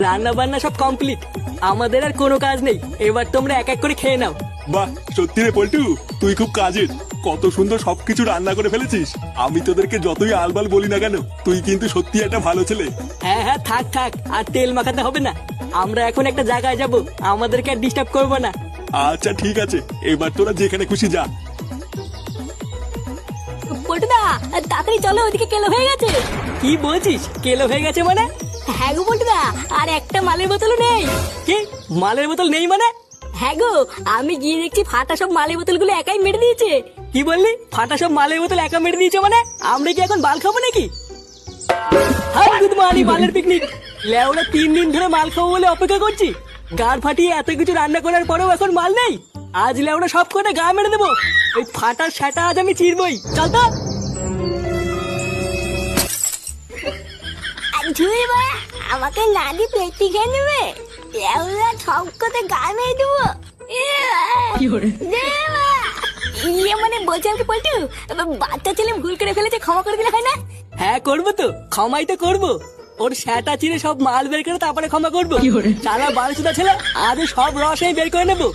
রান্না বান্না সব কমপ্লিট, আমাদের আর কোনো কাজ নেই। এবার তোমরা এক এক করে খেয়ে নাও। বাহ, সত্যি রে পল্টু, তুই খুব কাজের। কত সুন্দর সবকিছু রান্না করে ফেলেছিস। আমি তোদেরকে যতই আলবাল বলি না কেন, তুই কিন্তু সত্যি একটা ভালো ছেলে। হ্যাঁ হ্যাঁ, থাক থাক, আর তেল মাখাতে হবে না। আমরা এখন একটা জায়গায় যাব, আমাদেরকে আর ডিস্টার্ব করবো না। আচ্ছা ঠিক আছে, এবার তোরা যেখানে খুশি যা। পল্টুদা, তাড়াতাড়ি চলো, ওদিকে কেলো হয়ে গেছে। কি বলছিস? কেলো হয়ে গেছে মানে? হ্যাঁ গো পল্টুদা, আর একটা মালের বোতলও নেই। কি মালের বোতল নেই মানে? হ্যাঁ গো, আমি গিয়ে দেখছি ফাটা সব মালের বোতলগুলো একাই মেরে দিয়েছে। কি বললি? ফাটা সব মালের বোতল একা মেরে দিয়েছে মানে? আমরা কি এখন বাল খাবো নাকি? হাই গুড মর্নিং, মালের পিকনিক। লেওরা 3 দিন ধরে মাল খাবো বলে অপেক্ষা করছি। গাড় ফাটিয়ে এত কিছু রান্না করার পরেও এখন মাল নেই। আজ লেওরা সব কটা গা মেরে দেবো। ওই ফাটার সেটা আজ আমি চিরবই। চল তো। ঝুড়ি বা আমাকে না দিয়ে পেটি খেয়ে নেবে। এওলা সব কথা গায়ে মেরে দেবো। ইয়ে মানে বলছি আমি পল্টু, বাচ্চা ছেলে ভুল করে ফেলেছে, ক্ষমা করে দিলে হয় না? হ্যাঁ করবো তো, ক্ষমাই তো করবো। ওর সেটা চিরে সব মাল বের করে তারপরে ক্ষমা করবো। সারা বারোশোটা ছেলে আজ সব রস আমি বের করে নেবো।